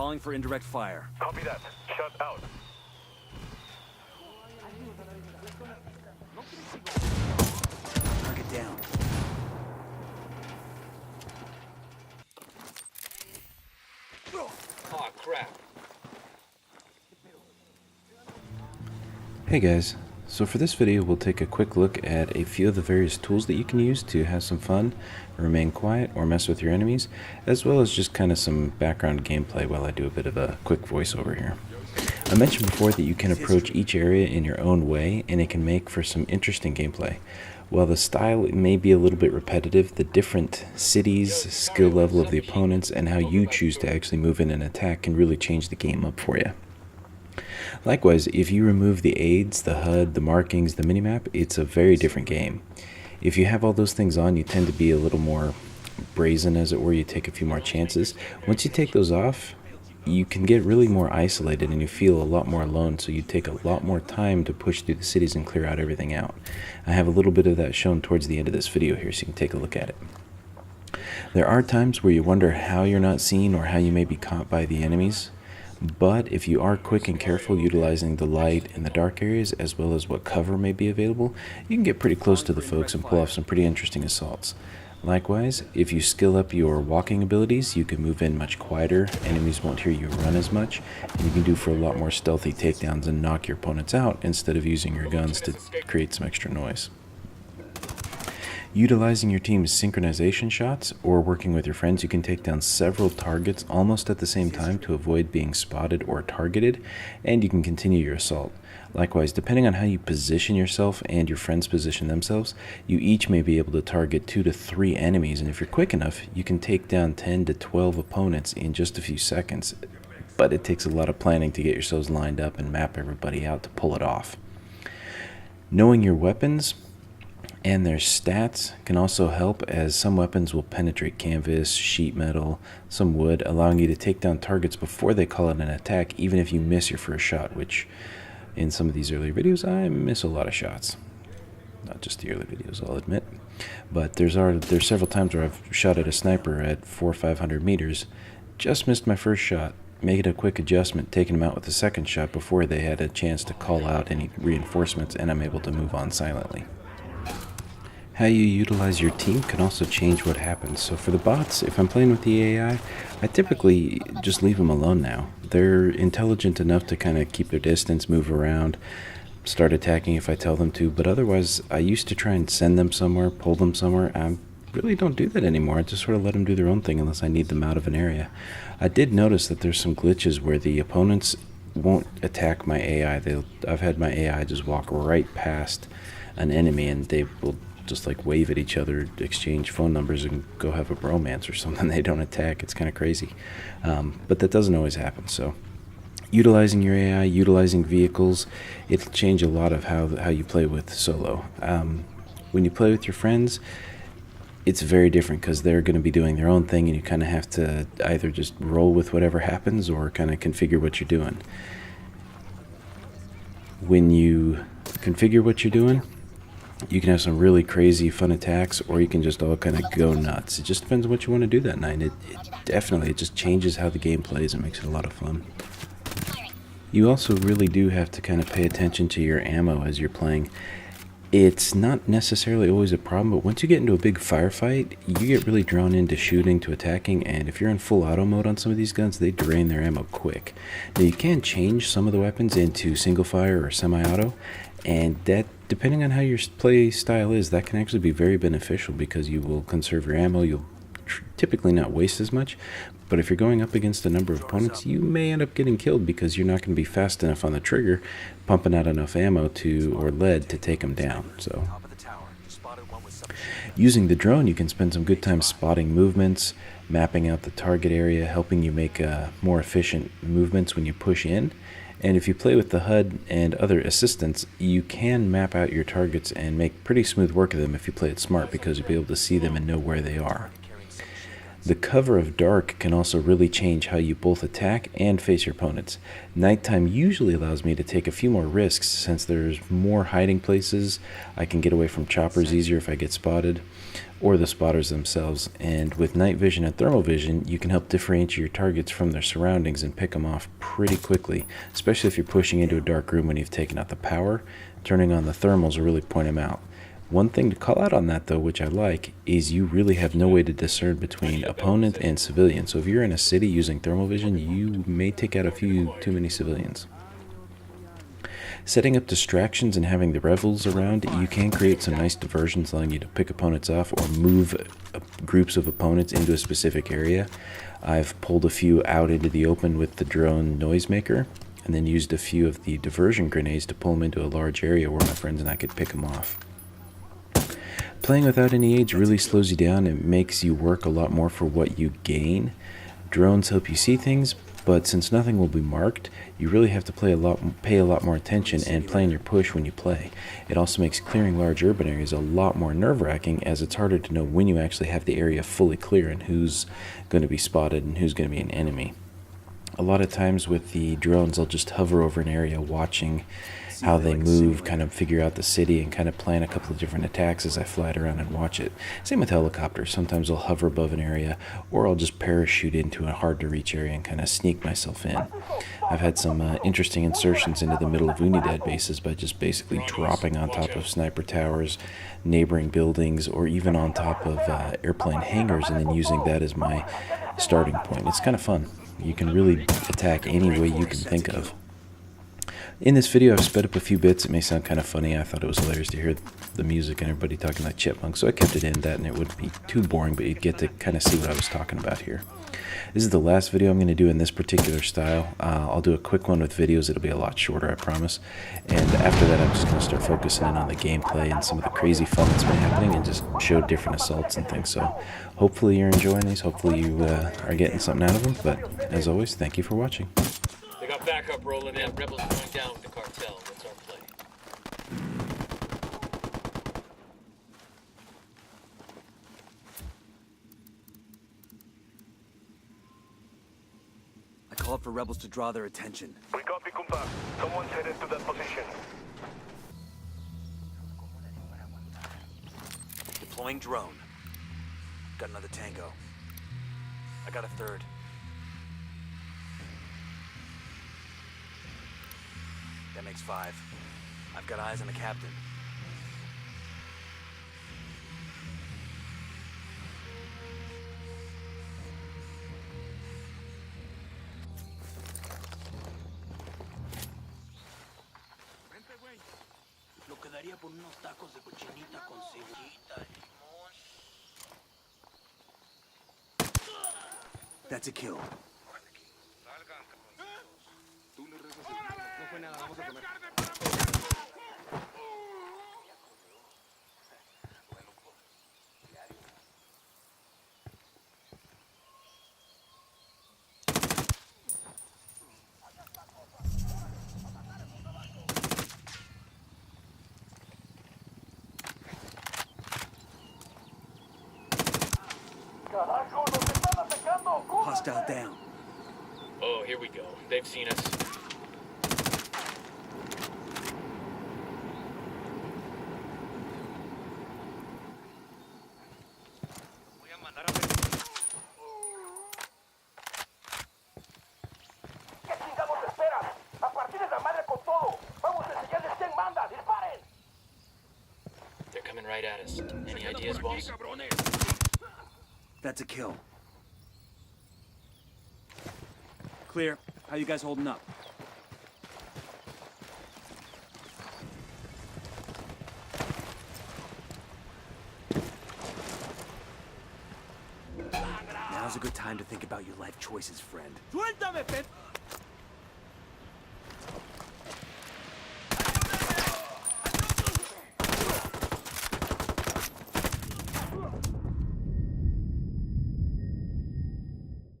calling for indirect fire. Copy that. Shut out. Target down. Oh crap. Hey guys, so for this video we'll take a quick look at a few of the various tools that you can use to have some fun, remain quiet, or mess with your enemies, as well as just kind of some background gameplay while I do a bit of a quick voiceover here. I mentioned before that you can approach each area in your own way and it can make for some interesting gameplay. While the style may be a little bit repetitive, the different cities, skill level of the opponents, and how you choose to actually move in and attack can really change the game up for you. Likewise, if you remove the aids, the HUD, the markings, the minimap, it's a very different game. If you have all those things on, you tend to be a little more brazen, as it were. You take a few more chances. Once you take those off, you can get really more isolated and you feel a lot more alone, so you take a lot more time to push through the cities and clear out everything out. I have a little bit of that shown towards the end of this video here, so you can take a look at it. There are times where you wonder how you're not seen or how you may be caught by the enemies, but if you are quick and careful utilizing the light in the dark areas as well as what cover may be available, you can get pretty close to the folks and pull off some pretty interesting assaults. Likewise, if you skill up your walking abilities, you can move in much quieter, enemies won't hear you run as much, and you can do for a lot more stealthy takedowns and knock your opponents out instead of using your guns to create some extra noise. Utilizing your team's synchronization shots or working with your friends, you can take down several targets almost at the same time to avoid being spotted or targeted, and you can continue your assault. Likewise, depending on how you position yourself and your friends position themselves, you each may be able to target 2 to 3 enemies, and if you're quick enough, you can take down 10 to 12 opponents in just a few seconds. But it takes a lot of planning to get yourselves lined up and map everybody out to pull it off. Knowing your weapons and their stats can also help, as some weapons will penetrate canvas, sheet metal, some wood, allowing you to take down targets before they call it an attack, even if you miss your first shot, which in some of these earlier videos I miss a lot of shots. Not just the early videos, I'll admit, but there's several times where I've shot at a sniper at 400 or 500 meters, just missed my first shot, made a quick adjustment, taking them out with the second shot before they had a chance to call out any reinforcements, and I'm able to move on silently. How you utilize your team can also change what happens. So for the bots, if I'm playing with the AI, I typically just leave them alone now. They're intelligent enough to kind of keep their distance, move around, start attacking if I tell them to, but otherwise I used to try and send them somewhere, pull them somewhere. I really don't do that anymore. I just sort of let them do their own thing unless I need them out of an area. I did notice that there's some glitches where the opponents won't attack my AI. I've had my AI just walk right past an enemy and they will just like wave at each other, exchange phone numbers, and go have a bromance or something. They don't attack. It's kind of crazy, but that doesn't always happen. So utilizing your AI, utilizing vehicles, it'll change a lot of how you play with solo. When you play with your friends, it's very different because they're going to be doing their own thing, and you kind of have to either just roll with whatever happens or kind of configure what you're doing. When you configure what you're doing, you can have some really crazy fun attacks, or you can just all kind of go nuts. It just depends on what you want to do that night. It just changes how the game plays and makes it a lot of fun. You also really do have to kind of pay attention to your ammo as you're playing. It's not necessarily always a problem, but once you get into a big firefight, you get really drawn into shooting to attacking, and if you're in full auto mode on some of these guns, they drain their ammo quick. Now you can change some of the weapons into single fire or semi-auto, and that, depending on how your play style is, that can actually be very beneficial because you will conserve your ammo. You'll typically not waste as much, but if you're going up against a number of opponents, you may end up getting killed because you're not going to be fast enough on the trigger, pumping out enough ammo or lead to take them down. So using the drone, you can spend some good time spotting movements, mapping out the target area, helping you make more efficient movements when you push in. And if you play with the HUD and other assistants, you can map out your targets and make pretty smooth work of them if you play it smart, because you'll be able to see them and know where they are. The cover of dark can also really change how you both attack and face your opponents. Nighttime usually allows me to take a few more risks since there's more hiding places. I can get away from choppers easier if I get spotted, or the spotters themselves. And with night vision and thermal vision, you can help differentiate your targets from their surroundings and pick them off pretty quickly, especially if you're pushing into a dark room when you've taken out the power. Turning on the thermals will really point them out. One thing to call out on that, though, which I like, is you really have no way to discern between opponent and civilian. So if you're in a city using thermal vision, you may take out a few too many civilians. Setting up distractions and having the rebels around, you can create some nice diversions, allowing you to pick opponents off or move groups of opponents into a specific area. I've pulled a few out into the open with the drone noisemaker, and then used a few of the diversion grenades to pull them into a large area where my friends and I could pick them off. Playing without any aids really slows you down and makes you work a lot more for what you gain. Drones help you see things, but since nothing will be marked, you really have to pay a lot more attention and plan your push when you play. It also makes clearing large urban areas a lot more nerve-wracking, as it's harder to know when you actually have the area fully clear and who's going to be spotted and who's going to be an enemy. A lot of times with the drones, I'll just hover over an area watching how they move, kind of figure out the city, and kind of plan a couple of different attacks as I fly it around and watch it. Same with helicopters. Sometimes I'll hover above an area, or I'll just parachute into a hard-to-reach area and kind of sneak myself in. I've had some interesting insertions into the middle of Unidad bases by just basically dropping on top of sniper towers, neighboring buildings, or even on top of airplane hangars, and then using that as my starting point. It's kind of fun. You can really attack any way you can think of. In this video, I've sped up a few bits. It may sound kind of funny. I thought it was hilarious to hear the music and everybody talking like chipmunks, so I kept it in that, and it wouldn't be too boring, but you'd get to kind of see what I was talking about here. This is the last video I'm going to do in this particular style. I'll do a quick one with videos. It'll be a lot shorter, I promise. And after that, I'm just going to start focusing in on the gameplay and some of the crazy fun that's been happening and just show different assaults and things. So hopefully you're enjoying these. Hopefully you are getting something out of them. But as always, thank you for watching. They got backup rolling in. Rebels going down with the cartel. What's our play? I called for rebels to draw their attention. We copy, compa. Someone's headed to that position. Deploying drone. Got another tango. I got a third. That makes 5. I've got eyes on the captain. Lo quedaría por unos tacos de cochinita con cebollita y limón. That's a kill. No fue nada, vamos a comer. Hostile down. Oh, here we go. They've seen us. ¿Qué chingados esperan? ¡A partir de la madre con todo! ¡Vamos a enseñarles quién manda! ¡Disparen! They're coming right at us. Any ideas, boss? That's a kill. Clear. How you guys holding up? Now's a good time to think about your life choices, friend. ¡Suéltame, Pep!